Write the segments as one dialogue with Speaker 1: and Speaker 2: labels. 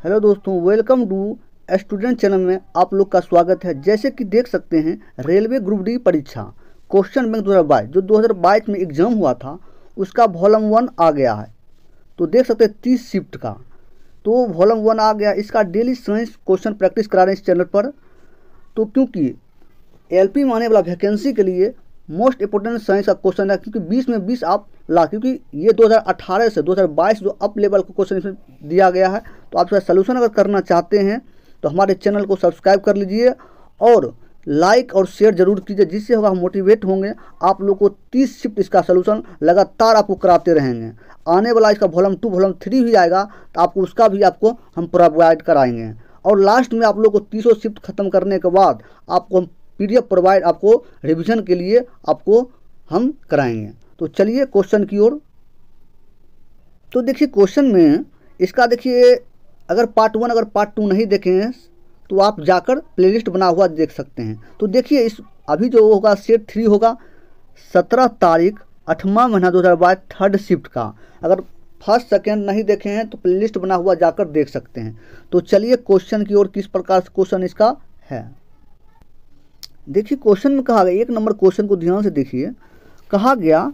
Speaker 1: Hello दोस्तों, welcome to student channel में आप लोग का स्वागत है। जैसे कि देख सकते हैं, रेलवे ग्रुप डी परीक्षा क्वेश्चन बैंक 2022 जो 2022 में एग्जाम हुआ था उसका वॉल्यूम 1 आ गया है। तो देख सकते हैं 30 शिफ्ट का तो वॉल्यूम 1 आ गया। इसका डेली साइंस क्वेश्चन प्रैक्टिस करा रहे हैं इस चैनल पर। तो क्योंकि एलपी में आने वाला वैकेंसी के लिए मोस्ट इंपोर्टेंट साइंस का क्वेश्चन है, क्योंकि 20 में 20 आप ला, क्योंकि ये 2018 से 2022 जो अप लेवल का क्वेश्चन इसमें दिया गया है। तो आप इसका सोल्यूशन अगर करना चाहते हैं तो हमारे चैनल को सब्सक्राइब कर लीजिए और लाइक और शेयर जरूर कीजिए, जिससे होगा हम मोटिवेट होंगे। आप लोग को 30 शिफ्ट इसका सोल्यूशन लगातार आपको कराते रहेंगे। आने वाला इसका वॉल्यूम 2 वॉल्यूम 3 भी आएगा तो आपको उसका भी आपको हम प्रोवाइड कराएंगे। और लास्ट में आप लोग को 30 शिफ्ट खत्म करने के बाद आपको हम PDF प्रोवाइड आपको रिवीजन के लिए आपको हम कराएंगे। तो चलिए क्वेश्चन की ओर। तो देखिए क्वेश्चन में इसका देखिए, अगर पार्ट 1 अगर पार्ट 2 नहीं देखे हैं तो आप जाकर प्लेलिस्ट बना हुआ देख सकते हैं। तो देखिए इस अभी जो होगा सेट 3 होगा 17 तारीख 8वां महीना 2022 थर्ड शिफ्ट का। अगर फर्स्ट सेकेंड नहीं देखे हैं तो प्लेलिस्ट बना हुआ जाकर देख सकते हैं। तो चलिए क्वेश्चन की ओर, किस प्रकार से क्वेश्चन इसका है। देखिए क्वेश्चन में कहा गया, 1 नंबर क्वेश्चन को ध्यान से देखिए। कहा गया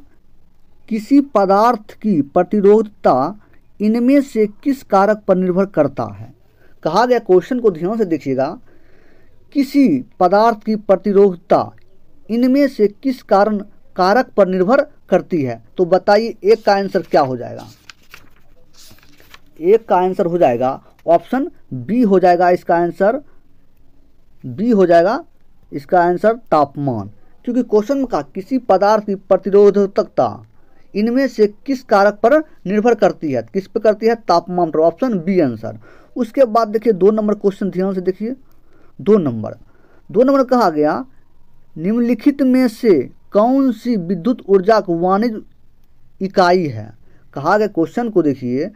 Speaker 1: किसी पदार्थ की प्रतिरोधकता इनमें से किस कारक पर निर्भर करता है। कहा गया क्वेश्चन को ध्यान से देखिएगा, किसी पदार्थ की प्रतिरोधकता इनमें से किस कारक पर निर्भर करती है। तो बताइए एक का आंसर क्या हो जाएगा। एक का आंसर हो जाएगा ऑप्शन बी हो जाएगा। इसका आंसर बी हो जाएगा। इसका आंसर तापमान, क्योंकि क्वेश्चन में कहा किसी पदार्थ की प्रतिरोधकता इनमें से किस कारक पर निर्भर करती है। किस पर करती है? तापमान पर। Option B answer. उसके बाद देखिए 2 नंबर क्वेश्चन ध्यान से देखिए। 2 नंबर कहा गया निम्नलिखित में से कौन सी विद्युत ऊर्जा की वाणिज्य इकाई है। कहा गया क्वेश्चन को देखिए,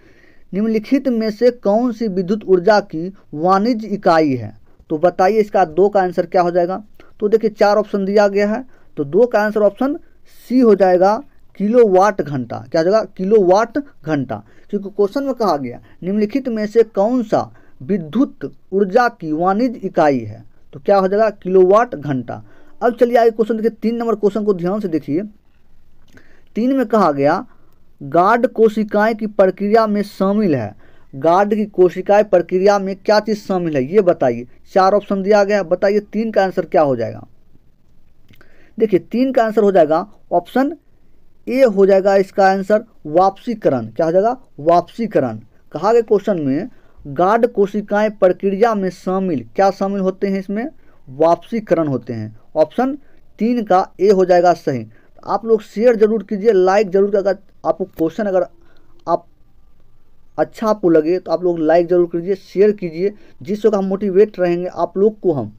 Speaker 1: निम्नलिखित में से कौन सी विद्युत ऊर्जा की वाणिज्य इकाई है। तो बताइए इसका 2 का आंसर क्या हो जाएगा। तो देखिए 4 ऑप्शन दिया गया है, तो 2 का आंसर ऑप्शन सी हो जाएगा, किलोवाट घंटा। क्या हो जाएगा? किलोवाट घंटा। क्योंकि क्वेश्चन में कहा गया निम्नलिखित में से कौन सा विद्युत ऊर्जा की वाणिज्य इकाई है, तो क्या हो जाएगा? किलोवाट घंटा। अब चलिए आगे क्वेश्चन देखिए। 3 नंबर क्वेश्चन को ध्यान से देखिए। 3 में कहा गया गार्ड कोशिकाएं की प्रक्रिया में शामिल है। गार्ड की कोशिकाएं प्रक्रिया में क्या चीज शामिल है ये बताइए। 4 ऑप्शन दिया गया है, बताइए 3 का आंसर क्या हो जाएगा। देखिए 3 का आंसर हो जाएगा ऑप्शन ए हो जाएगा। इसका आंसर वापसीकरण। क्या हो जाएगा? वापसीकरण। कहा गया क्वेश्चन में गार्ड कोशिकाएं प्रक्रिया में शामिल क्या शामिल होते हैं, इसमें वापसीकरण होते हैं। ऑप्शन 3 का ए हो जाएगा सही। आप लोग शेयर जरूर कीजिए, लाइक जरूर। अगर आपको क्वेश्चन अगर आप अच्छा आपको लगे तो आप लोग लाइक जरूर कीजिए, शेयर कीजिए, जिससे हम मोटिवेट रहेंगे। आप लोग को हम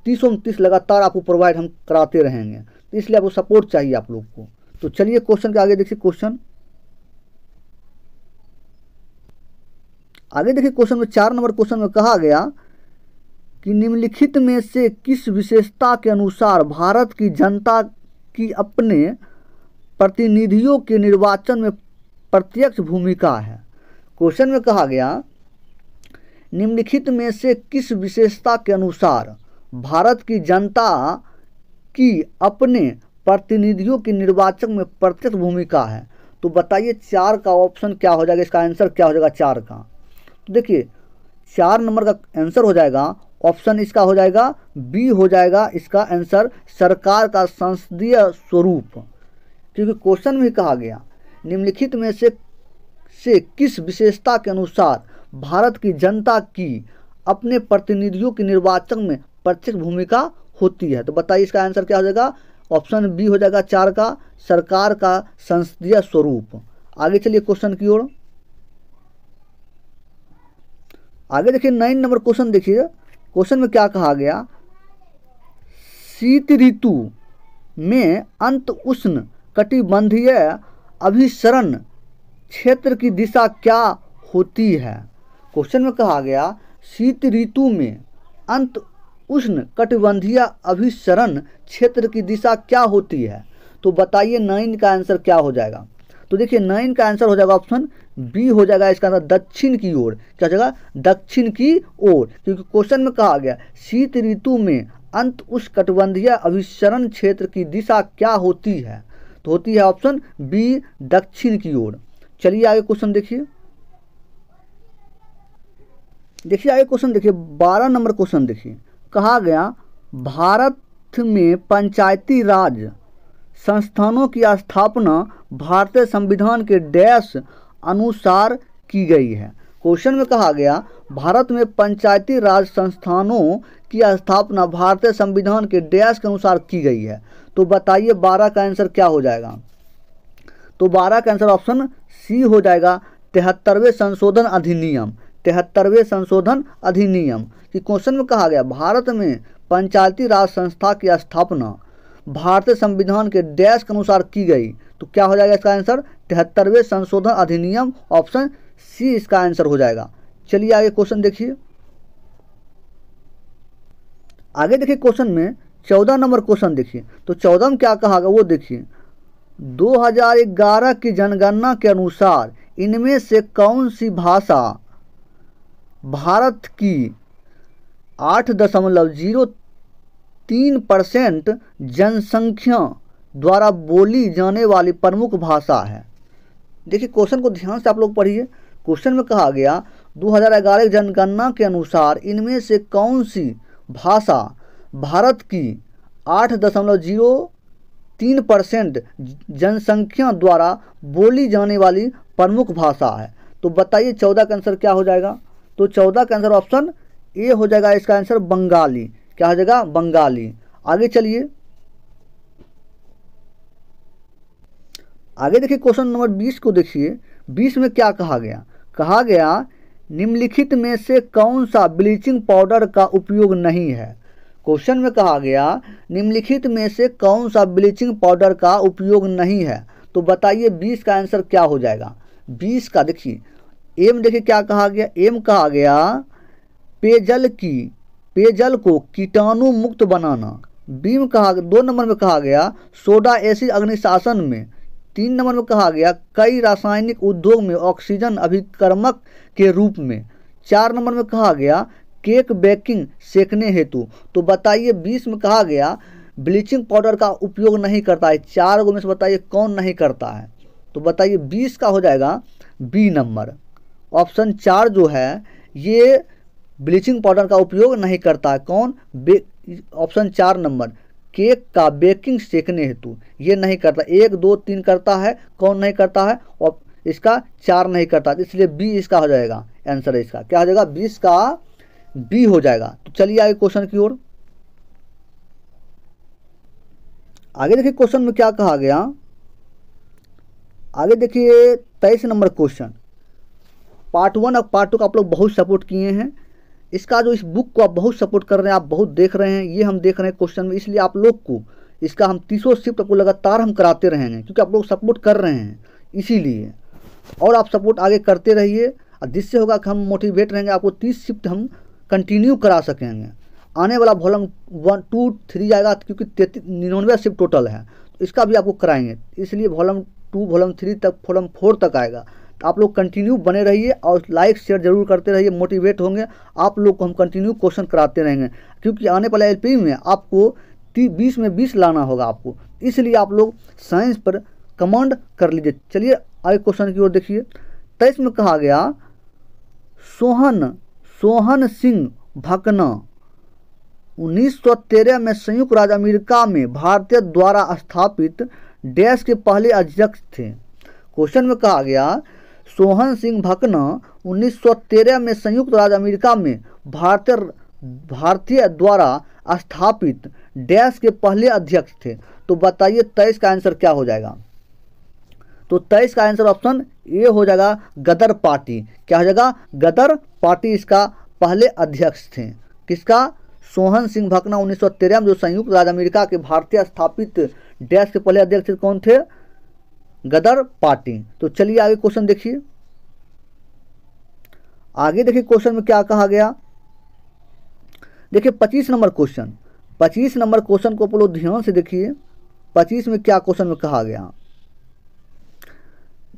Speaker 1: 30 लगातार आपको प्रोवाइड हम कराते रहेंगे, तो इसलिए आपको सपोर्ट चाहिए आप लोग को। तो चलिए क्वेश्चन के आगे देखिए। क्वेश्चन आगे देखिए। क्वेश्चन में 4 नंबर क्वेश्चन में कहा गया कि निम्नलिखित में से किस विशेषता के अनुसार भारत की जनता की अपने प्रतिनिधियों के निर्वाचन में प्रत्यक्ष भूमिका है। क्वेश्चन में कहा गया निम्नलिखित में से किस विशेषता के अनुसार भारत की जनता की अपने प्रतिनिधियों के निर्वाचन में प्रत्यक्ष भूमिका है। तो बताइए 4 का ऑप्शन क्या हो जाएगा। इसका आंसर क्या हो जाएगा 4 का। तो देखिए 4 नंबर का आंसर हो जाएगा ऑप्शन इसका हो जाएगा बी हो जाएगा। इसका आंसर सरकार का संसदीय स्वरूप, क्योंकि क्वेश्चन में कहा गया निम्नलिखित में से किस विशेषता के अनुसार भारत की जनता की अपने प्रतिनिधियों के निर्वाचन में प्रत्यक्ष भूमिका होती है। तो बताइए इसका आंसर क्या हो जाएगा। ऑप्शन बी हो जाएगा 4 का, सरकार का संसदीय स्वरूप। आगे चलिए क्वेश्चन की ओर। आगे देखिए 9 नंबर क्वेश्चन देखिए। क्वेश्चन में क्या कहा गया, शीत ऋतु में अंत उष्ण कटिबंधीय अभिसरण क्षेत्र की दिशा क्या होती है। क्वेश्चन में कहा गया शीत ऋतु में अंत उष्ण कटिबंधीय अभिसरण क्षेत्र की दिशा क्या होती है। तो बताइए 9 का आंसर क्या हो जाएगा। तो देखिए 9 का आंसर हो जाएगा ऑप्शन बी हो जाएगा इसका आंसर दक्षिण की ओर। क्या हो जाएगा? दक्षिण की ओर, क्योंकि क्वेश्चन में कहा गया शीत ऋतु में अंत उष्णकटिबंधीय अभिसरण क्षेत्र की दिशा क्या होती है? तो होती है ऑप्शन बी दक्षिण की ओर। चलिए आगे क्वेश्चन देखिए। आगे क्वेश्चन देखिए 12 नंबर क्वेश्चन देखिए। कहा गया भारत में पंचायती राज संस्थानों की स्थापना भारतीय संविधान के डैश अनुसार की गई है। क्वेश्चन में कहा गया भारत में पंचायती राज संस्थानों की स्थापना भारतीय संविधान के डैश के अनुसार की गई है। तो बताइए 12 का आंसर क्या हो जाएगा? तो 12 का आंसर ऑप्शन सी हो जाएगा 73वें संशोधन अधिनियम। 73वें संशोधन अधिनियम कि क्वेश्चन में कहा गया भारत में पंचायती राज संस्था की स्थापना भारतीय संविधान के डैश के अनुसार की गई। तो क्या हो जाएगा इसका आंसर? 73वें संशोधन अधिनियम, ऑप्शन सी इसका आंसर हो जाएगा। चलिए आगे क्वेश्चन देखिए। आगे देखिए क्वेश्चन में 14 नंबर क्वेश्चन देखिए। तो 14 में क्या कहा गया वो देखिए। 2011 की जनगणना के अनुसार इनमें से कौन सी भाषा भारत की 8.03% जनसंख्या द्वारा बोली जाने वाली प्रमुख भाषा है? देखिए क्वेश्चन को ध्यान से आप लोग पढ़िए। क्वेश्चन में कहा गया 2011 की जनगणना के अनुसार इनमें से कौन सी भाषा भारत की 8.03% जनसंख्या द्वारा बोली जाने वाली प्रमुख भाषा है? तो बताइए 14 का आंसर क्या हो जाएगा? तो 14 का आंसर ऑप्शन ए हो जाएगा इसका आंसर बंगाली। क्या हो जाएगा? बंगाली। आगे चलिए। आगे देखिए क्वेश्चन नंबर 20 को देखिए। 20 में क्या कहा गया? कहा गया निम्नलिखित में से कौन सा ब्लीचिंग पाउडर का उपयोग नहीं है? क्वेश्चन में कहा गया निम्नलिखित में से कौन सा ब्लीचिंग पाउडर का उपयोग नहीं है? तो बताइए 20 का आंसर क्या हो जाएगा? 20 का देखिए एम देखिए क्या कहा गया। एम कहा गया पेयजल को कीटाणु मुक्त बनाना। बी में कहा 2 नंबर में कहा गया सोडा एसिड अग्निशासन में। 3 नंबर में कहा गया कई रासायनिक उद्योग में ऑक्सीजन अभिकर्मक के रूप में। 4 नंबर में कहा गया केक बेकिंग सेकने हेतु। तो बताइए 20 में कहा गया ब्लीचिंग पाउडर का उपयोग नहीं करता है। 4 में से बताइए कौन नहीं करता है? तो बताइए 20 का हो जाएगा बी नंबर, ऑप्शन 4 जो है ये ब्लीचिंग पाउडर का उपयोग नहीं करता है। कौन? ऑप्शन 4 नंबर केक का बेकिंग सेकने हेतु ये नहीं करता। 1 2 3 करता है, कौन नहीं करता है? और इसका 4 नहीं करता, इसलिए बी इसका हो जाएगा आंसर। इसका क्या हो जाएगा? 20 का बी हो जाएगा। तो चलिए आगे क्वेश्चन की ओर। आगे देखिए क्वेश्चन में क्या कहा गया। आगे देखिए 23 नंबर क्वेश्चन। पार्ट 1 और पार्ट 2 का आप लोग बहुत सपोर्ट किए हैं। इसका जो इस बुक को आप बहुत सपोर्ट कर रहे हैं, आप बहुत देख रहे हैं, ये हम देख रहे हैं क्वेश्चन में, इसलिए आप लोग को इसका हम 30 शिफ्ट आपको लगातार हम कराते रहेंगे, क्योंकि आप लोग सपोर्ट कर रहे हैं इसीलिए। और आप सपोर्ट आगे करते रहिए, और जिससे होगा कि हम मोटिवेट रहेंगे, आपको 30 शिफ्ट हम कंटिन्यू करा सकेंगे। आने वाला वॉल्यूम 1 2 3 आएगा, क्योंकि 99 शिफ्ट टोटल है, तो इसका भी आपको कराएंगे। इसलिए वॉल्यूम 2 वॉल्यूम 3 तक वॉल्यूम 4 तक आएगा। तो आप लोग कंटिन्यू बने रहिए और लाइक शेयर जरूर करते रहिए, मोटिवेट होंगे। आप लोग को हम कंटिन्यू क्वेश्चन कराते रहेंगे, क्योंकि आने वाले एलपी में आपको 20 में 20 लाना होगा आपको, इसलिए आप लोग साइंस पर कमांड कर लीजिए। चलिए आगे क्वेश्चन की ओर देखिए। 23 में कहा गया सोहन सिंह भकना 1913 में संयुक्त राज्य अमेरिका में भारतीय द्वारा स्थापित डैश के पहले अध्यक्ष थे। क्वेश्चन में कहा गया सोहन सिंह भकना 1913 में संयुक्त राज्य अमेरिका में भारतीय द्वारा स्थापित डैश के पहले अध्यक्ष थे। तो बताइए 23 का आंसर क्या हो जाएगा? तो 23 का आंसर ऑप्शन ए हो जाएगा गदर पार्टी। क्या हो जाएगा? गदर पार्टी इसका पहले अध्यक्ष थे। किसका? सोहन सिंह भकना 1913 में जो संयुक्त राज्य अमेरिका के भारतीय स्थापित डैश के पहले अध्यक्ष कौन थे? गदर पार्टी। तो चलिए आगे क्वेश्चन देखिए। आगे देखिए क्वेश्चन में क्या कहा गया। देखिए 25 नंबर क्वेश्चन। 25 नंबर क्वेश्चन को आप लोग ध्यान से देखिए। 25 में क्या क्वेश्चन में कहा गया।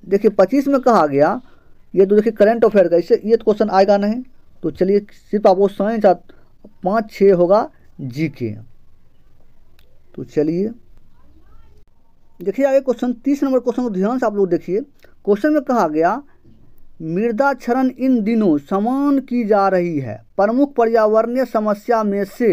Speaker 1: देखिए 25 में कहा गया ये तो देखिए करंट अफेयर का, इससे ये तो क्वेश्चन आएगा नहीं। तो चलिए सिर्फ आपको साइंस 5-6 होगा जीके। तो चलिए देखिए आगे क्वेश्चन 30 नंबर क्वेश्चन को ध्यान से आप लोग देखिए। क्वेश्चन में कहा गया मृदा क्षरण इन दिनों समान की जा रही है। प्रमुख पर्यावरणीय समस्या में से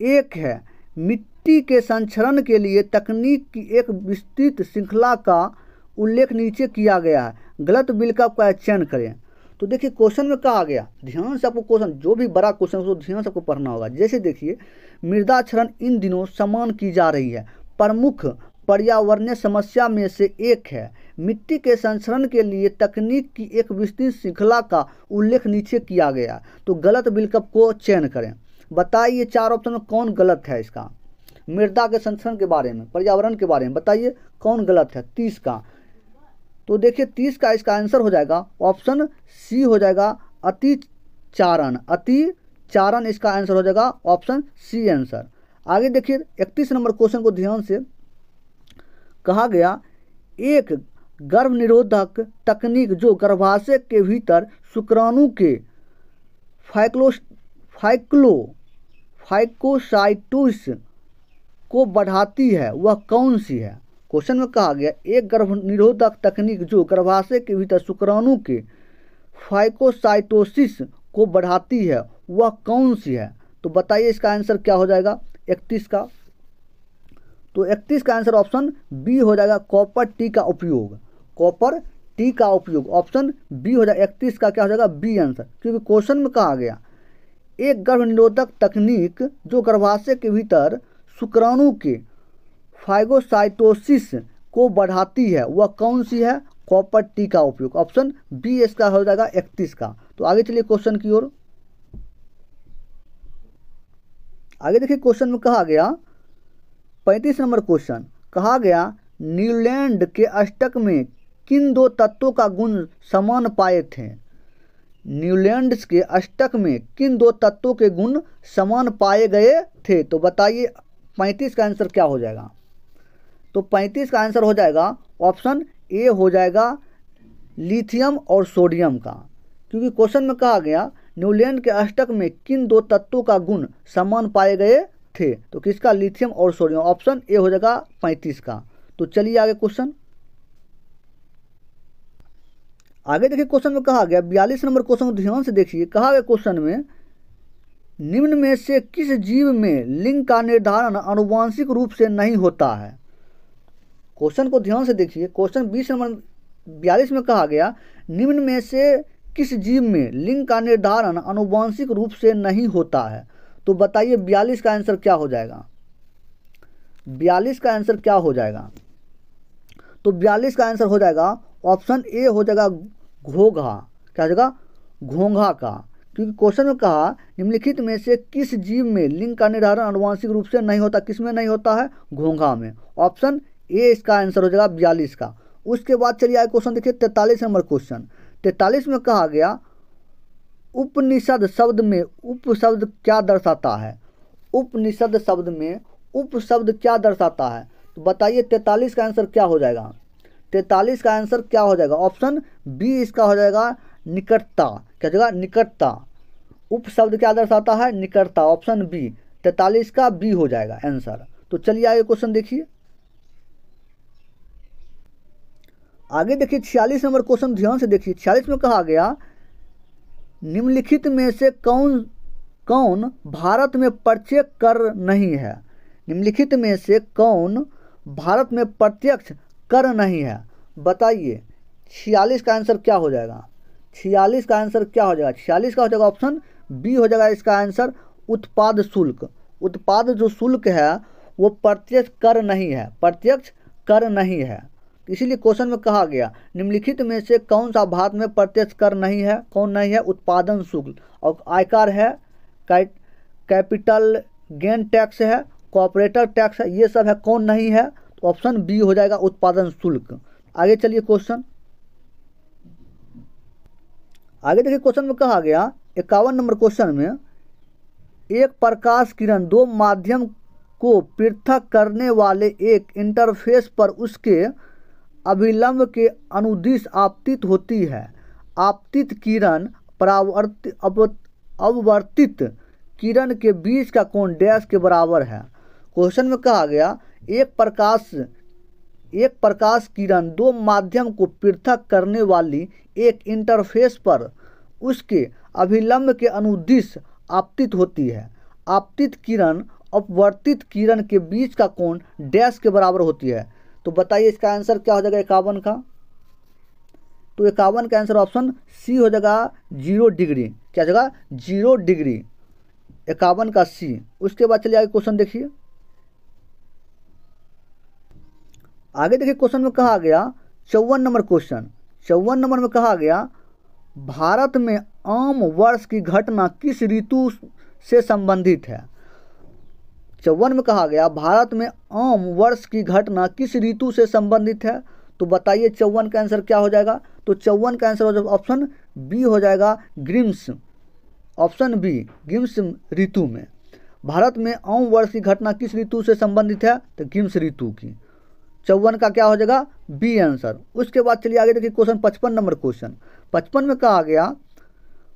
Speaker 1: एक है। मिट्टी के संरक्षण के लिए तकनीक की एक विस्तृत श्रृंखला का उल्लेख नीचे किया गया है। गलत विकल्प का चयन करें। तो देखिए क्वेश्चन में कहा गया, ध्यान से आपको क्वेश्चन, जो भी बड़ा क्वेश्चन है उसको ध्यान से आपको पढ़ना होगा। जैसे देखिए मृदा क्षरण इन दिनों समान की जा रही है। प्रमुख पर्यावरणीय समस्या में से एक है। मिट्टी के संरक्षण के लिए तकनीक की एक विस्तृत श्रृंखला का उल्लेख नीचे किया गया। तो गलत विकल्प को चयन करें। बताइए 4 ऑप्शन में कौन गलत है इसका। मृदा के संरक्षण के बारे में, पर्यावरण के बारे में बताइए कौन गलत है 30 का। तो देखिए 30 का इसका आंसर हो जाएगा ऑप्शन सी हो जाएगा अतिचारण। अतिचारण इसका आंसर हो जाएगा ऑप्शन सी आंसर। आगे देखिए 31 नंबर क्वेश्चन को ध्यान से कहा गया एक गर्भ निरोधक तकनीक जो गर्भाशय के भीतर शुक्राणु के फाइकोसाइटोसिस को बढ़ाती है वह कौन सी है। क्वेश्चन में कहा गया एक गर्भ निरोधक तकनीक जो गर्भाशय के भीतर शुक्राणु के फाइकोसाइटोसिस को बढ़ाती है वह कौन सी है। तो बताइए इसका आंसर क्या हो जाएगा 31 का। तो 31 का आंसर ऑप्शन बी हो जाएगा कॉपर टी का उपयोग। कॉपर टी का उपयोग ऑप्शन बी हो जाएगा। 31 का क्या हो जाएगा बी आंसर, क्योंकि क्वेश्चन में कहा गया एक गर्भ निरोधक तकनीक जो गर्भाशय के भीतर शुक्राणु के फाइकोसाइटोसिस को बढ़ाती है वह कौन सी है। कॉपर टी का उपयोग ऑप्शन बी इसका हो जाएगा 31 का। तो आगे चलिए क्वेश्चन की ओर। आगे देखिए क्वेश्चन में कहा गया 35 नंबर क्वेश्चन कहा गया न्यूलैंड के अष्टक में किन 2 तत्वों का गुण समान पाए थे। न्यूलैंड के अष्टक में किन 2 तत्वों के गुण समान पाए गए थे। तो बताइए 35 का आंसर क्या हो जाएगा। तो 35 का आंसर हो जाएगा ऑप्शन ए हो जाएगा लिथियम और सोडियम का, क्योंकि क्वेश्चन में कहा गया न्यूलैंड के अष्टक में किन 2 तत्वों का गुण समान पाए गए थे। तो किसका, लिथियम और सोडियम। ऑप्शन ए हो जाएगा 35 का। तो चलिए आगे क्वेश्चन। आगे देखिए क्वेश्चन में कहा गया 42 नंबर क्वेश्चन को ध्यान से देखिए। कहा गया क्वेश्चन में निम्न में से किस जीव में लिंग का निर्धारण आनुवंशिक रूप से नहीं होता है। क्वेश्चन को ध्यान से देखिए। क्वेश्चन 42 में कहा गया निम्न में से किस जीव में लिंग का निर्धारण आनुवंशिक रूप से नहीं होता है। तो बताइए 42 का आंसर क्या हो जाएगा। 42 का आंसर क्या हो जाएगा। तो 42 का आंसर हो जाएगा ऑप्शन ए हो जाएगा घोंघा। क्या हो जाएगा, घोंघा का, क्योंकि क्वेश्चन में कहा निम्नलिखित में से किस जीव में लिंग का निर्धारण आनुवंशिक रूप से नहीं होता। किस में नहीं होता है, घोंघा में। ऑप्शन ए इसका आंसर हो जाएगा 42 का। उसके बाद चलिए आगे क्वेश्चन देखिए 43 नंबर क्वेश्चन। 43 में कहा गया उपनिषद शब्द में उप शब्द क्या दर्शाता है। उपनिषद शब्द में उप शब्द क्या दर्शाता है। तो बताइए 43 का आंसर क्या हो जाएगा। 43 का आंसर क्या हो जाएगा। ऑप्शन बी इसका हो जाएगा निकटता। क्या हो जाएगा, निकटता। उप शब्द क्या दर्शाता है, निकटता। ऑप्शन बी 43 का बी हो जाएगा आंसर। तो चलिए आगे क्वेश्चन देखिए। आगे देखिए 46 नंबर क्वेश्चन ध्यान से देखिए। 46 में कहा गया निम्नलिखित में से कौन कौन भारत में प्रत्यक्ष कर नहीं है। निम्नलिखित में से कौन भारत में प्रत्यक्ष कर नहीं है। बताइए 46 का आंसर क्या हो जाएगा। 46 का आंसर क्या हो जाएगा। 46 का हो जाएगा ऑप्शन बी हो जाएगा इसका आंसर उत्पाद शुल्क। उत्पाद जो शुल्क है वो प्रत्यक्ष कर नहीं है, प्रत्यक्ष कर नहीं है। इसीलिए क्वेश्चन में कहा गया निम्नलिखित में से कौन सा भारत में प्रत्यक्ष कर नहीं है। कौन नहीं है, उत्पादन शुल्क। और आयकर है, कैपिटल गेन टैक्स है, कॉर्पोरेटर टैक्स है, ये सब है। कौन नहीं है, तो ऑप्शन बी हो जाएगा उत्पादन शुल्क। आगे चलिए क्वेश्चन। आगे देखिए क्वेश्चन में कहा गया 51 नंबर क्वेश्चन में एक प्रकाश किरण 2 माध्यम को पृथक करने वाले एक इंटरफेस पर उसके अभिलंब के अनुदिश आपतित होती है। आपतित किरण अपवर्तित किरण के बीच का कोण डैश के बराबर है। क्वेश्चन में कहा गया एक प्रकाश किरण दो माध्यम को पृथक करने वाली एक इंटरफेस पर उसके अभिलंब के अनुदिश आपतित होती है। आपतित किरण अपवर्तित किरण के बीच का कोण डैश के बराबर होती है। तो बताइए इसका आंसर क्या हो जाएगा 51 का। तो 51 का आंसर ऑप्शन सी हो जाएगा 0 डिग्री। क्या जगह 0 डिग्री 51 का सी। उसके बाद चलिए आगे क्वेश्चन देखिए। आगे देखिए क्वेश्चन में कहा गया 54 नंबर क्वेश्चन। 54 नंबर में कहा गया भारत में आम वर्ष की घटना किस ऋतु से संबंधित है। 54 में कहा गया भारत में आम वर्ष की घटना किस ऋतु से संबंधित है। तो बताइए 54 का आंसर क्या हो जाएगा। तो 54 का आंसर हो जाएगा ऑप्शन बी हो जाएगा ग्रीष्म। ऑप्शन बी ग्रीष्म ऋतु में। भारत में आम वर्ष की घटना किस ऋतु से संबंधित है तो ग्रीष्म ऋतु की। 54 का क्या हो जाएगा बी आंसर। उसके बाद चलिए आगे देखिए क्वेश्चन 55 नंबर क्वेश्चन। 55 में कहा गया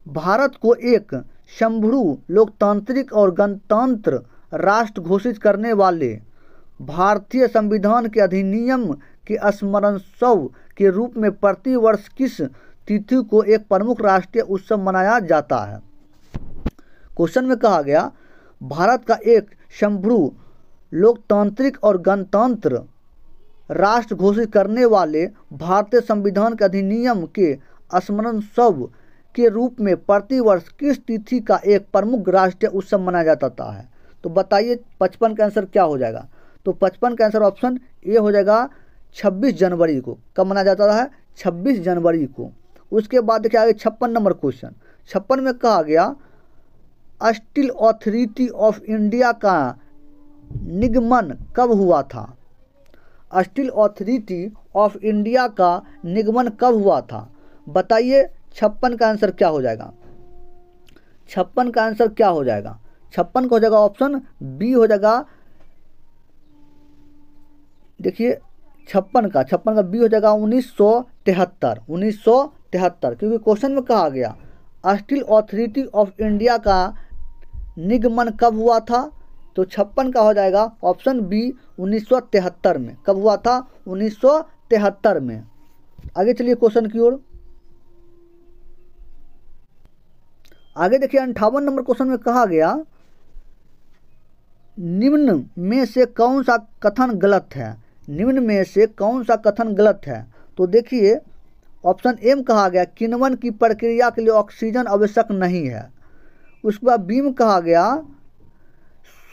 Speaker 1: भारत को एक संप्रभु लोकतांत्रिक और गणतंत्र राष्ट्र घोषित करने वाले भारतीय संविधान के अधिनियम के स्मरणोत्सव के रूप में प्रतिवर्ष किस तिथि को एक प्रमुख राष्ट्रीय उत्सव मनाया जाता है। क्वेश्चन में कहा गया भारत का एक संप्रभु लोकतांत्रिक और गणतंत्र राष्ट्र घोषित करने वाले भारतीय संविधान के अधिनियम के स्मरणोत्सव के रूप में प्रतिवर्ष किस तिथि का एक प्रमुख राष्ट्रीय उत्सव मनाया जाता है। तो बताइए 55 का आंसर क्या हो जाएगा। तो 55 का आंसर ऑप्शन ए हो जाएगा 26 जनवरी को। कब मनाया जाता है 26 जनवरी को। उसके बाद देखिए आगे 56 नंबर क्वेश्चन। 56 में कहा गया स्टील अथॉरिटी ऑफ इंडिया का निगमन कब हुआ था। स्टील अथॉरिटी ऑफ इंडिया का निगमन कब हुआ था। बताइए 56 का आंसर क्या हो जाएगा। 56 का आंसर क्या हो जाएगा। 56 का हो जाएगा ऑप्शन बी हो जाएगा। देखिए 56 का बी हो जाएगा 1973 क्योंकि क्वेश्चन में कहा गया स्टील अथॉरिटी ऑफ इंडिया का निगमन कब हुआ था। तो 56 का हो जाएगा ऑप्शन बी 1973 में। कब हुआ था 1973 में। आगे चलिए क्वेश्चन की ओर। आगे देखिए 58 नंबर क्वेश्चन में कहा गया निम्न में से कौन सा कथन गलत है। निम्न में से कौन सा कथन गलत है। तो देखिए ऑप्शन एम कहा गया किण्वन की प्रक्रिया के लिए ऑक्सीजन आवश्यक नहीं है। उसके बाद बी में कहा गया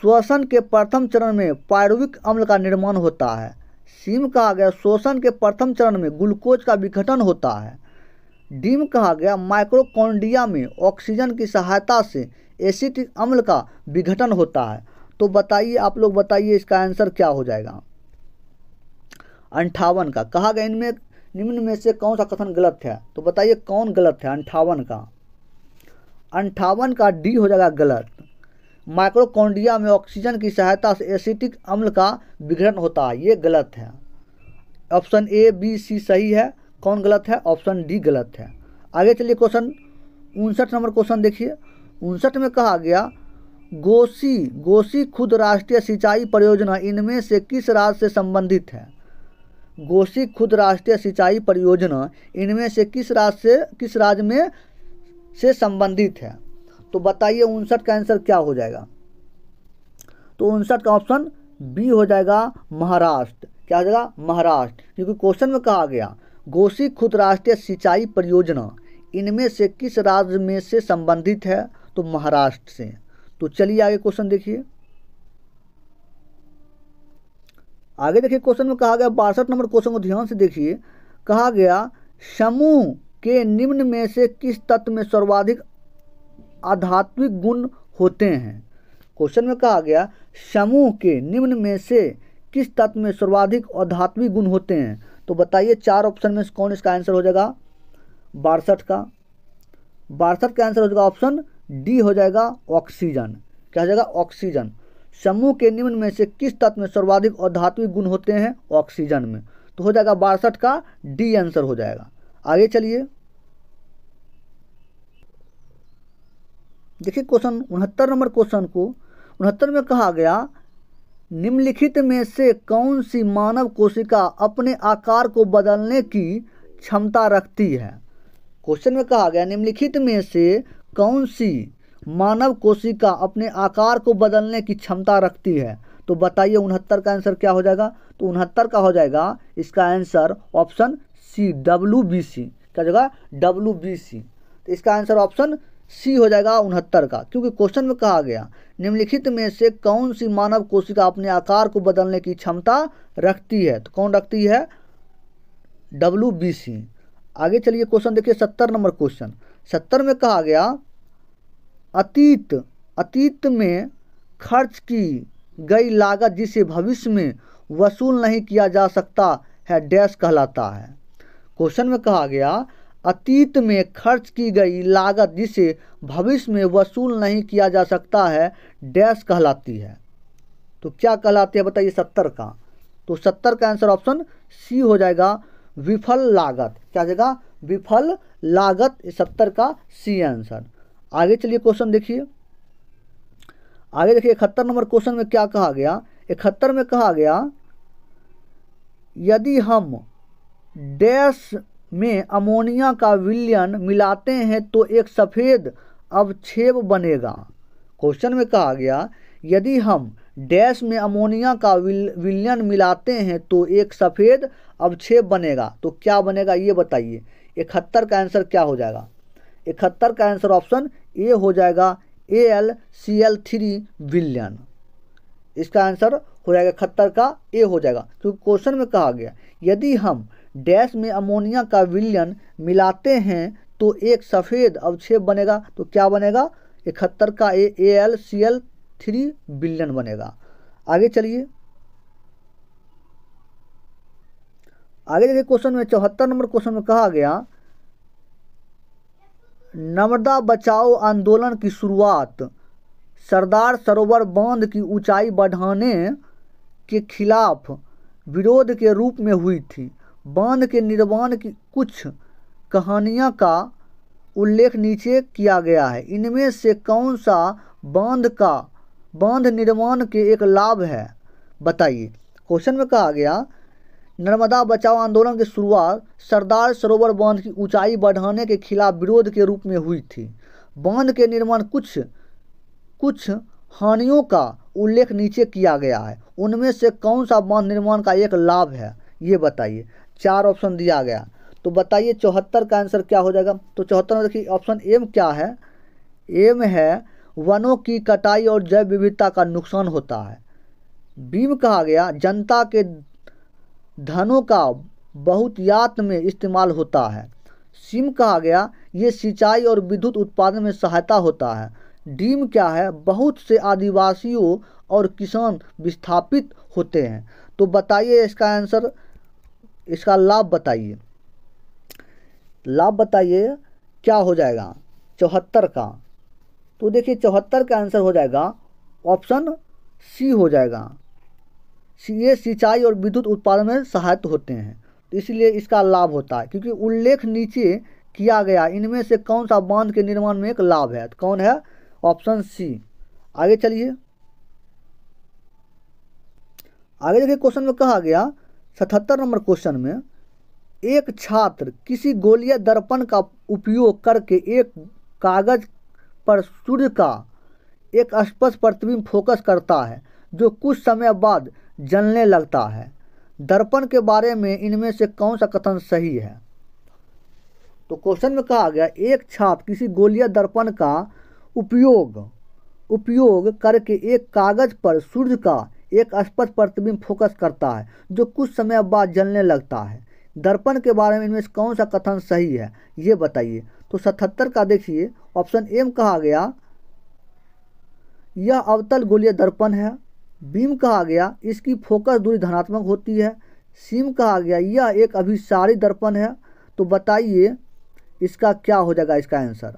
Speaker 1: श्वसन के प्रथम चरण में पायरुविक अम्ल का निर्माण होता है। सी में कहा गया श्वसन के प्रथम चरण में ग्लूकोज का विघटन होता है। डी में कहा गया माइक्रोकॉन्ड्रिया में ऑक्सीजन की सहायता से एसिटिक अम्ल का विघटन होता है। तो बताइए आप लोग बताइए इसका आंसर क्या हो जाएगा। 58 का कहा गया इनमें निम्न में से कौन सा कथन गलत है। तो बताइए कौन गलत है 58 का। 58 का डी हो जाएगा गलत। माइक्रोकॉन्ड्रिया में ऑक्सीजन की सहायता से एसिटिक अम्ल का विघटन होता है, ये गलत है। ऑप्शन ए बी सी सही है। कौन गलत है ऑप्शन डी गलत है। आगे चलिए क्वेश्चन 59 नंबर क्वेश्चन देखिए। 59 में कहा गया गोसी खुद राष्ट्रीय सिंचाई परियोजना इनमें से किस राज्य से संबंधित है। गोसी खुद राष्ट्रीय सिंचाई परियोजना इनमें से किस राज्य में से संबंधित है। तो बताइए 59 का आंसर क्या हो जाएगा। तो 59 का ऑप्शन बी हो जाएगा महाराष्ट्र। क्या हो जाएगा महाराष्ट्र। क्योंकि क्वेश्चन में कहा गया गोसी खुद राष्ट्रीय सिंचाई परियोजना इनमें से किस राज्य में से संबंधित है। तो महाराष्ट्र से। तो चलिए आगे क्वेश्चन देखिए। आगे देखिए क्वेश्चन में कहा गया 62 नंबर क्वेश्चन को ध्यान से देखिए। कहा गया समूह के निम्न में से किस तत्व में सर्वाधिक आध्यात्मिक गुण होते हैं। क्वेश्चन में कहा गया समूह के निम्न में से किस तत्व में सर्वाधिक आध्यात्मिक गुण होते हैं। तो बताइए 4 ऑप्शन में कौन इसका आंसर हो जाएगा 62 का। 62 का आंसर हो जाएगा ऑप्शन डी हो जाएगा ऑक्सीजन। क्या हो जाएगा ऑक्सीजन। समूह के निम्न में से किस तत्व में सर्वाधिक आध्यात्मिक गुण होते हैं ऑक्सीजन में। तो हो जाएगा 62 का डी आंसर हो जाएगा। आगे चलिए देखिए क्वेश्चन 69 नंबर क्वेश्चन को 69 में कहा गया निम्नलिखित में से कौन सी मानव कोशिका अपने आकार को बदलने की क्षमता रखती है। क्वेश्चन में कहा गया निम्नलिखित में से कौन सी मानव कोशिका अपने आकार को बदलने की क्षमता रखती है। तो बताइए 69 का आंसर क्या हो जाएगा। तो 69 का हो जाएगा इसका आंसर ऑप्शन सी WBC। क्या जगह WBC। तो इसका आंसर ऑप्शन सी हो जाएगा 69 का, क्योंकि क्वेश्चन में कहा गया निम्नलिखित में से कौन सी मानव कोशिका अपने आकार को बदलने की क्षमता रखती है। तो कौन रखती है, WBC। आगे चलिए क्वेश्चन देखिए 70 नंबर क्वेश्चन। 70 में कहा गया अतीत में खर्च की गई लागत जिसे भविष्य में वसूल नहीं किया जा सकता है डैश कहलाता है। क्वेश्चन में कहा गया अतीत में खर्च की गई लागत जिसे भविष्य में वसूल नहीं किया जा सकता है डैश कहलाती है। तो क्या कहलाती है बताइए 70 का। तो 70 का आंसर ऑप्शन सी हो जाएगा विफल लागत। क्या जगह विफल लागत, 70 का सी आंसर। आगे चलिए क्वेश्चन देखिए। आगे देखिए 71 नंबर क्वेश्चन में क्या कहा गया। 71 में कहा गया यदि हम डैश में अमोनिया का विलयन मिलाते हैं तो एक सफ़ेद अवक्षेप बनेगा। क्वेश्चन में कहा गया यदि हम डैश में अमोनिया का विलयन मिलाते हैं तो एक सफ़ेद अवक्षेप बनेगा। तो क्या बनेगा ये बताइए। 71 का आंसर क्या हो जाएगा। 71 का आंसर ऑप्शन ए हो जाएगा AlCl3 विलयन। इसका आंसर हो जाएगा 71 का ए हो जाएगा, क्योंकि क्वेश्चन में कहा गया यदि हम डैश में अमोनिया का विलयन मिलाते हैं तो एक सफ़ेद अवक्षेप बनेगा। तो क्या बनेगा, 71 का AlCl3 विलयन बनेगा। आगे चलिए। आगे देखिए क्वेश्चन में 74 नंबर क्वेश्चन में कहा गया नर्मदा बचाओ आंदोलन की शुरुआत सरदार सरोवर बांध की ऊंचाई बढ़ाने के खिलाफ विरोध के रूप में हुई थी। बांध के निर्माण की कुछ कहानियां का उल्लेख नीचे किया गया है। इनमें से कौन सा बांध निर्माण के एक लाभ है बताइए। क्वेश्चन में कहा गया नर्मदा बचाओ आंदोलन की शुरुआत सरदार सरोवर बांध की ऊंचाई बढ़ाने के खिलाफ विरोध के रूप में हुई थी। बांध के निर्माण कुछ हानियों का उल्लेख नीचे किया गया है। उनमें से कौन सा बांध निर्माण का एक लाभ है ये बताइए। 4 ऑप्शन दिया गया। तो बताइए 74 का आंसर क्या हो जाएगा। तो 74 में देखिए ऑप्शन एम क्या है। एम है वनों की कटाई और जैव विविधता का नुकसान होता है। बी में कहा गया जनता के धनों का बहुतायत में इस्तेमाल होता है। सी में कहा गया ये सिंचाई और विद्युत उत्पादन में सहायता होता है। डी में क्या है बहुत से आदिवासियों और किसान विस्थापित होते हैं। तो बताइए इसका आंसर, इसका लाभ बताइए। लाभ बताइए क्या हो जाएगा 74 का। तो देखिए 74 का आंसर हो जाएगा ऑप्शन सी हो जाएगा। ये सिंचाई और विद्युत उत्पादन में सहायक होते हैं, तो इसलिए इसका लाभ होता है, क्योंकि उल्लेख नीचे किया गया इनमें से कौन सा बांध के निर्माण में एक लाभ है। तो कौन है, ऑप्शन सी। आगे चलिए। आगे देखिए क्वेश्चन में कहा गया 77 नंबर क्वेश्चन में एक छात्र किसी गोलीय दर्पण का उपयोग करके एक कागज पर सूर्य का एक स्पष्ट प्रतिबिंब फोकस करता है जो कुछ समय बाद जलने लगता है। दर्पण के बारे में इनमें से कौन सा कथन सही है। तो क्वेश्चन में कहा गया एक छात्र किसी गोलीय दर्पण का उपयोग करके एक कागज पर सूर्य का एक स्पष्ट प्रतिबिंब फोकस करता है जो कुछ समय बाद जलने लगता है। दर्पण के बारे में इनमें से कौन सा कथन सही है ये बताइए। तो 77 का देखिए ऑप्शन एम कहा गया यह अवतल गोलीय दर्पण है। बीम कहा गया इसकी फोकस दूरी धनात्मक होती है। सीम कहा गया यह एक अभिसारी दर्पण है। तो बताइए इसका क्या हो जाएगा इसका आंसर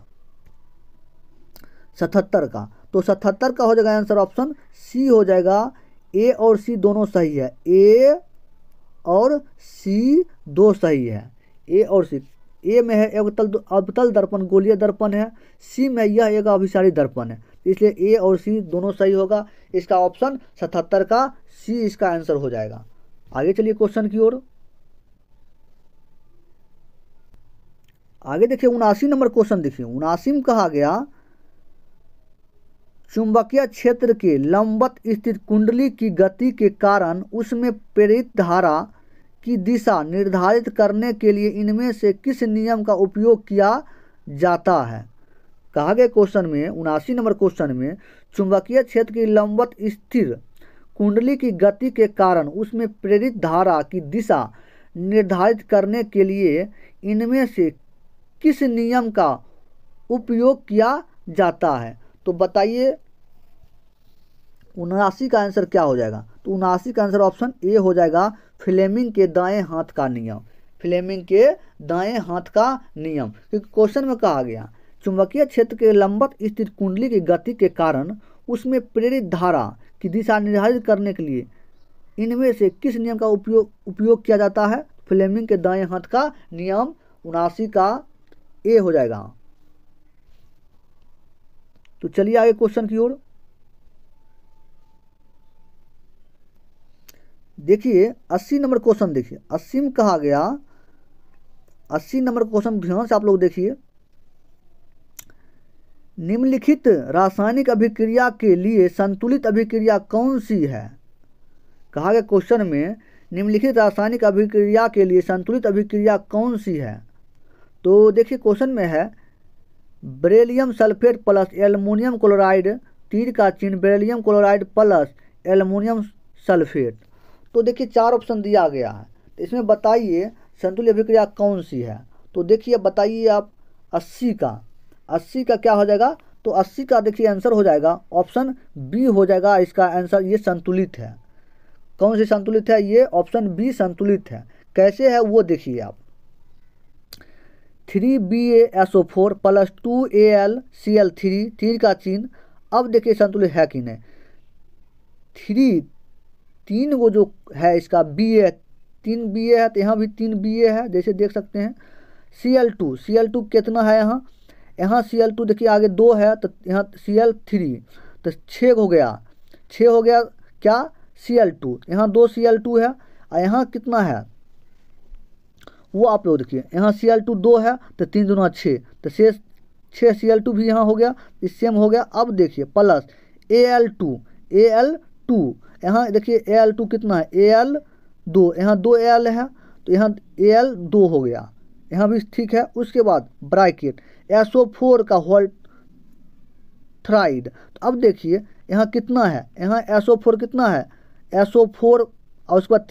Speaker 1: 77 का। तो 77 का हो जाएगा आंसर ऑप्शन सी हो जाएगा। ए और सी दोनों सही है। ए और सी दो सही है। ए और सी, ए में है अवतल दर्पण गोलीय दर्पण है, सी में यह एक अभिसारी दर्पण है, इसलिए ए और सी दोनों सही होगा। इसका ऑप्शन 77 का सी इसका आंसर हो जाएगा। आगे चलिए क्वेश्चन की ओर। आगे देखिए 79 नंबर क्वेश्चन देखिए। 79 में कहा गया चुंबकीय क्षेत्र के लंबवत स्थित कुंडली की गति के कारण उसमें प्रेरित धारा की दिशा निर्धारित करने के लिए इनमें से किस नियम का उपयोग किया जाता है। कहा गया क्वेश्चन में 79 नंबर क्वेश्चन में चुंबकीय क्षेत्र की लंबवत स्थिर कुंडली की गति के कारण उसमें प्रेरित धारा की दिशा निर्धारित करने के लिए इनमें से किस नियम का उपयोग किया जाता है। तो बताइए 79 का आंसर क्या हो जाएगा। तो 79 का आंसर ऑप्शन ए हो जाएगा, फ्लेमिंग के दाएं हाथ का नियम। फ्लेमिंग के दाएं हाथ का नियम, क्योंकि क्वेश्चन में कहा गया चुंबकीय क्षेत्र के लंबवत स्थित कुंडली की गति के कारण उसमें प्रेरित धारा की दिशा निर्धारित करने के लिए इनमें से किस नियम का उपयोग किया जाता है। फ्लेमिंग के दाएं हाथ का नियम 79 का ए हो जाएगा। तो चलिए आगे क्वेश्चन की ओर। देखिए 80 नंबर क्वेश्चन देखिए। 80 में कहा गया 80 नंबर क्वेश्चन ध्यान से आप लोग देखिए। निम्नलिखित रासायनिक अभिक्रिया के लिए संतुलित अभिक्रिया कौन सी है। कहा गया क्वेश्चन में निम्नलिखित रासायनिक अभिक्रिया के लिए संतुलित अभिक्रिया कौन सी है। तो देखिए क्वेश्चन में है beryllium sulphate plus aluminium chloride, तीर का चिन्ह beryllium chloride plus aluminium sulphate. तो देखिए 4 ऑप्शन दिया गया है, तो इसमें बताइए संतुलित अभिक्रिया कौन सी है। तो देखिए बताइए आप 80 का क्या हो जाएगा। तो 80 का देखिए आंसर हो जाएगा ऑप्शन बी हो जाएगा इसका आंसर। ये संतुलित है। कौन सी संतुलित है, ये ऑप्शन बी संतुलित है। कैसे है वो देखिए आप। 3BaSO4 प्लस 2AlCl3, तीर का चिन्ह। अब देखिए संतुलित है कि नहीं। 3 वो जो है इसका Ba, 3 Ba है, तो यहाँ भी 3 Ba है, जैसे देख सकते हैं। Cl2 कितना है यहाँ Cl2 देखिए आगे 2 है, तो यहाँ Cl3, तो 6 हो गया क्या Cl2, यहाँ 2 Cl2 है, और यहाँ कितना है वो आप लोग देखिए। यहाँ Cl2 2 है, तो 3 दूना 6, तो 6 Cl2 भी यहाँ हो गया, इस सेम हो गया। अब देखिए प्लस Al2, यहाँ देखिए Al2 कितना है Al2, यहाँ 2 Al है, तो यहाँ Al2 हो गया, यहाँ भी ठीक है। उसके बाद ब्रैकेट SO4 का होल थ्राइड। तो अब देखिए यहाँ कितना है, यहाँ SO4 कितना है, SO4 और उसके बाद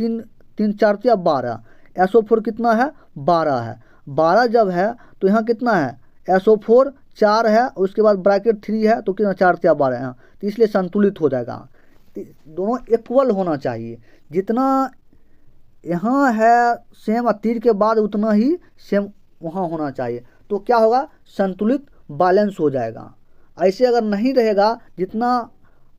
Speaker 1: 3 4 12, SO4 कितना है 12 है। 12 जब है तो यहाँ कितना है SO4 4 है, उसके बाद ब्रैकेट 3 है, तो कितना 4 12 यहाँ, तो इसलिए संतुलित हो जाएगा। दोनों इक्वल होना चाहिए, जितना यहाँ है सेम तीर के बाद उतना ही सेम वहाँ होना चाहिए, तो क्या होगा संतुलित बैलेंस हो जाएगा। ऐसे अगर नहीं रहेगा, जितना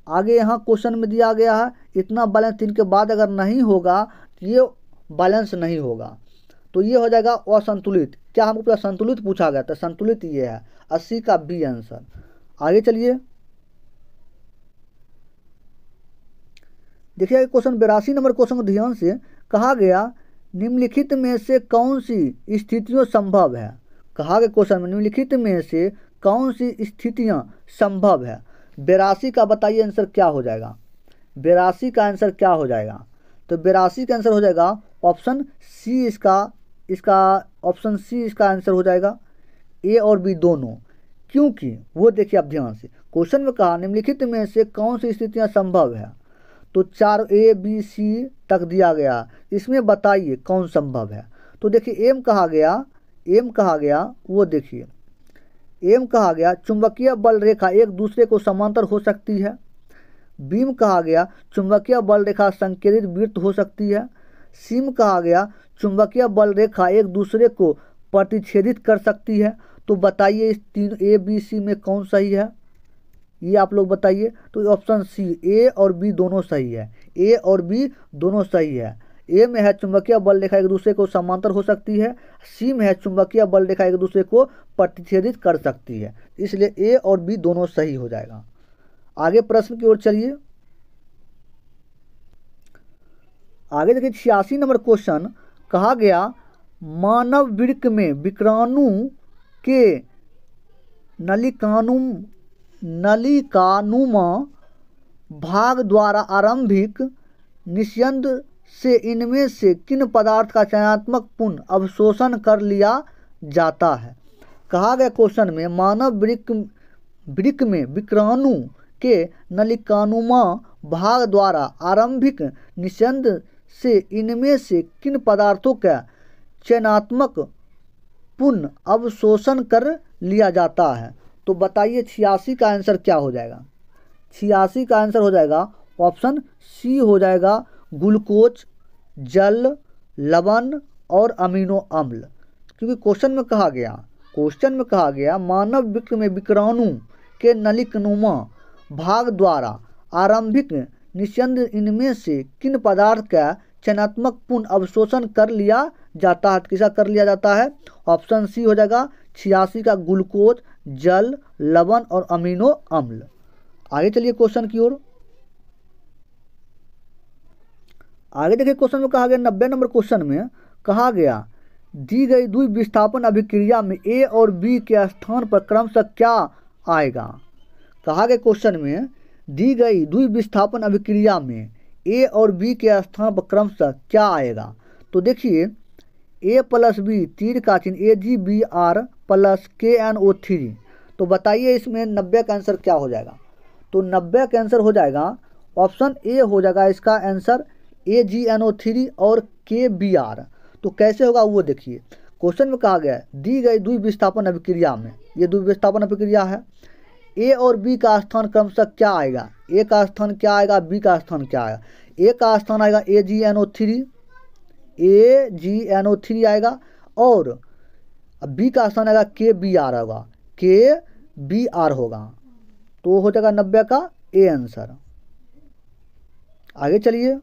Speaker 1: आगे यहाँ क्वेश्चन में दिया गया है इतना बैलेंस तीर के बाद अगर नहीं होगा तो ये बैलेंस नहीं होगा, तो ये हो जाएगा असंतुलित। क्या हमको पूरा संतुलित पूछा गया, तो संतुलित ये है 80 का बी आंसर। आगे चलिए देखिए क्वेश्चन 82 नंबर क्वेश्चन को ध्यान से। कहा गया निम्नलिखित में से कौन सी स्थितियों संभव है। कहा गया क्वेश्चन में निम्नलिखित में से कौन सी स्थितियां संभव है। 82 का बताइए आंसर क्या हो जाएगा। 82 का आंसर क्या हो जाएगा। तो 82 का आंसर हो जाएगा ऑप्शन सी, इसका ऑप्शन सी इसका आंसर हो जाएगा, ए और बी दोनों। क्योंकि वो देखिए आप ध्यान से क्वेश्चन में कहा निम्नलिखित में से कौन सी स्थितियां संभव है, तो 4 A B C तक दिया गया, इसमें बताइए कौन संभव है। तो देखिए एम कहा गया वो देखिए एम कहा गया चुंबकीय बल रेखा एक दूसरे को समांतर हो सकती है। बीम कहा गया चुंबकीय बल रेखा संकेलित वृत्त हो सकती है। सीम कहा गया चुंबकीय बल रेखा एक दूसरे को प्रतिच्छेदित कर सकती है। तो बताइए इस 3 A B C में कौन सही है, ये आप लोग बताइए। तो ऑप्शन सी ए और बी दोनों सही है, ए और बी दोनों सही है। ए में है चुंबकीय बल रेखा एक दूसरे को समांतर हो सकती है, सी में है चुंबकीय बल रेखा एक दूसरे को प्रतिच्छेदित कर सकती है, इसलिए ए और बी दोनों सही हो जाएगा। आगे प्रश्न की ओर चलिए। आगे देखिए 86 नंबर क्वेश्चन, कहा गया मानव वृक्क में विक्राणु के नलिकानुमा भाग द्वारा आरंभिक निस्यंद से इनमें से किन पदार्थ का चयनात्मक पुनः अवशोषण कर लिया जाता है। कहा गया क्वेश्चन में मानव वृक्क में विक्राणु के नलिकानुमा भाग द्वारा आरंभिक निस्यंद से इनमें से किन पदार्थों का चयनात्मक पुनः अवशोषण कर लिया जाता है। तो बताइए 86 का आंसर क्या हो जाएगा। 86 का आंसर हो जाएगा ऑप्शन सी हो जाएगा, ग्लूकोज, जल, लवण और अमीनो अम्ल। क्योंकि क्वेश्चन में कहा गया मानव वृक्क में विक्राणु के नलिकानुमा भाग द्वारा आरंभिक निस्यंद इनमें से किन पदार्थ का चयनात्मक पुनः अवशोषण कर लिया जाता है। किसा कर लिया जाता है, ऑप्शन सी हो जाएगा 86 का ग्लूकोज, जल, लवण और अमीनो अम्ल। आगे चलिए क्वेश्चन की ओर। आगे देखिए क्वेश्चन में कहा गया 90 नंबर क्वेश्चन में कहा गया दी गई द्विविस्थापन अभिक्रिया में ए और बी के स्थान पर क्रमशः क्या आएगा। कहा गया क्वेश्चन में दी गई द्विविस्थापन अभिक्रिया में ए और बी के स्थान पर क्रमशः क्या आएगा। तो देखिए ए प्लस बी तीर का चिन्ह AgBr प्लस KNO3। तो बताइए इसमें 90 का आंसर क्या हो जाएगा। तो 90 का आंसर हो जाएगा ऑप्शन ए हो जाएगा इसका आंसर AgNO3 और KBr। तो कैसे होगा वो देखिए, क्वेश्चन में कहा गया दी गई द्विविस्थापन अभिक्रिया में, ये द्विविस्थापन अभिक्रिया है, ए और बी का स्थान क्रमशः क्या आएगा। ए का स्थान क्या आएगा, बी का स्थान क्या आएगा। ए का स्थान आएगा AgNO3 आएगा और बी का स्थान आएगा KBr होगा, KBr होगा। तो हो जाएगा 90 का ए आंसर। आगे चलिए।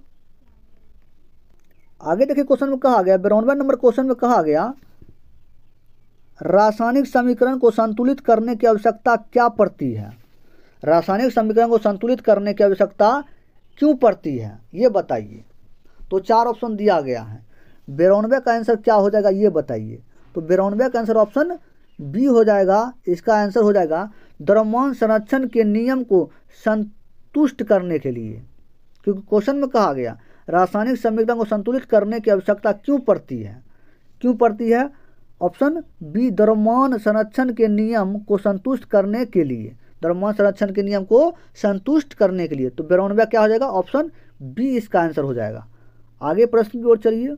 Speaker 1: आगे देखिए क्वेश्चन में कहा गया 92 नंबर क्वेश्चन में कहा गया रासायनिक समीकरण को संतुलित करने की आवश्यकता क्या पड़ती है। रासायनिक समीकरण को संतुलित करने की आवश्यकता क्यों पड़ती है ये बताइए। तो 4 ऑप्शन दिया गया है। 92 का आंसर क्या हो जाएगा ये बताइए। तो 92 का आंसर ऑप्शन बी हो जाएगा, इसका आंसर हो जाएगा द्रव्यमान संरक्षण के नियम को संतुष्ट करने के लिए। क्योंकि क्वेश्चन में कहा गया रासायनिक समीकरण को संतुलित करने की आवश्यकता क्यों पड़ती है। ऑप्शन बी द्रव्यमान संरक्षण के नियम को संतुष्ट करने के लिए, द्रव्यमान संरक्षण के नियम को संतुष्ट करने के लिए। तो 92 क्या हो जाएगा, ऑप्शन बी इसका आंसर हो जाएगा। आगे प्रश्न की ओर चलिए।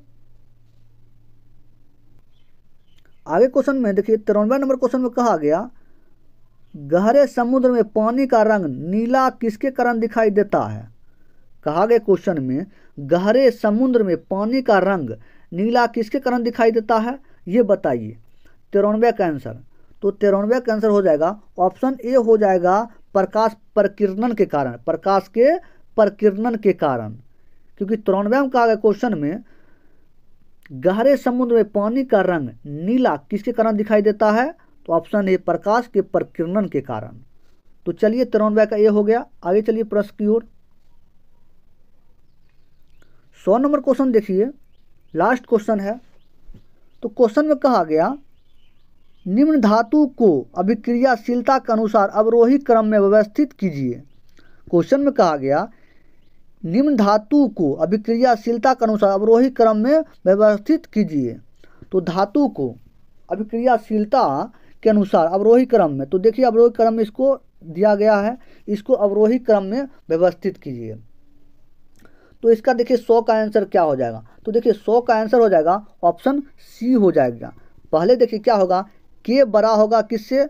Speaker 1: आगे क्वेश्चन में देखिए 93 नंबर क्वेश्चन में कहा गया गहरे समुद्र में पानी का रंग नीला किसके कारण दिखाई देता है। कहा गया क्वेश्चन में गहरे समुद्र में पानी का रंग नीला किसके कारण दिखाई देता है ये बताइए 93 का आंसर। तो 93 का आंसर हो जाएगा ऑप्शन ए हो जाएगा प्रकाश प्रकीर्णन के कारण, प्रकाश के प्रकीर्णन के कारण। क्योंकि 93 में कहा गया क्वेश्चन में गहरे समुद्र में पानी का रंग नीला किसके कारण दिखाई देता है। तो ऑप्शन ए प्रकाश के प्रकीर्णन के कारण। तो चलिए 93 का ए हो गया। आगे चलिए प्रश्न की ओर। 100 नंबर क्वेश्चन देखिए, लास्ट क्वेश्चन है। तो क्वेश्चन में कहा गया निम्न धातु को अभिक्रियाशीलता के अनुसार अवरोही क्रम में व्यवस्थित कीजिए। क्वेश्चन में कहा गया निम्न धातु को अभिक्रियाशीलता के अनुसार अवरोही क्रम में व्यवस्थित कीजिए। तो धातु को अभिक्रियाशीलता के अनुसार अवरोही क्रम में, तो देखिए अवरोही क्रम में इसको दिया गया है, इसको अवरोही क्रम में व्यवस्थित कीजिए। तो इसका देखिए 100 का आंसर क्या हो जाएगा। तो देखिए 100 का आंसर हो जाएगा ऑप्शन सी हो जाएगा। पहले देखिए क्या होगा, के बड़ा होगा किससे,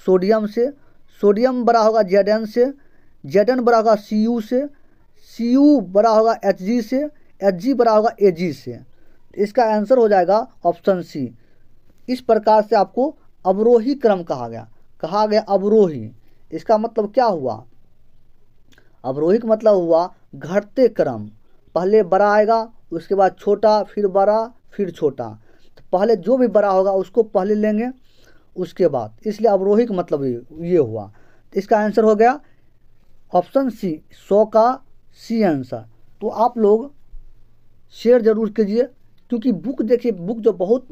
Speaker 1: सोडियम से, सोडियम बड़ा होगा Zn से, Zn बड़ा होगा Cu से, Cu बड़ा होगा Hg से, Hg बड़ा होगा Ag से। इसका आंसर हो जाएगा ऑप्शन सी। इस प्रकार से आपको अवरोही क्रम कहा गया अवरोही। इसका मतलब क्या हुआ, अवरोही का मतलब हुआ घटते क्रम, पहले बड़ा आएगा उसके बाद छोटा, फिर बड़ा, फिर छोटा। तो पहले जो भी बड़ा होगा उसको पहले लेंगे, उसके बाद, इसलिए अवरोही का मतलब ये हुआ। तो इसका आंसर हो गया ऑप्शन सी, 100 का सी आंसर। तो आप लोग शेयर जरूर कीजिए, क्योंकि बुक देखिए, बुक जो बहुत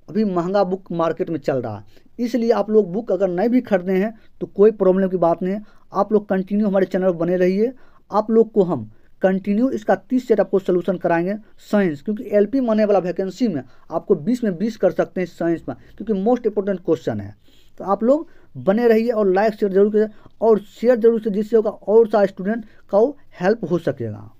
Speaker 1: अभी महंगा बुक मार्केट में चल रहा है, इसलिए आप लोग बुक अगर नहीं भी खरीदे हैं तो कोई प्रॉब्लम की बात नहीं है। आप लोग कंटिन्यू हमारे चैनल पर बने रहिए। आप लोग को हम कंटिन्यू इसका 30 सेट आपको सोल्यूशन कराएंगे साइंस, क्योंकि एलपी माने वाला वैकेंसी में आपको 20 में 20 कर सकते हैं साइंस में, क्योंकि मोस्ट इंपोर्टेंट क्वेश्चन है। तो आप लोग बने रहिए और लाइक शेयर जरूर करिए, और शेयर जरूर से, जिससे होगा और सारे स्टूडेंट का हेल्प हो सकेगा।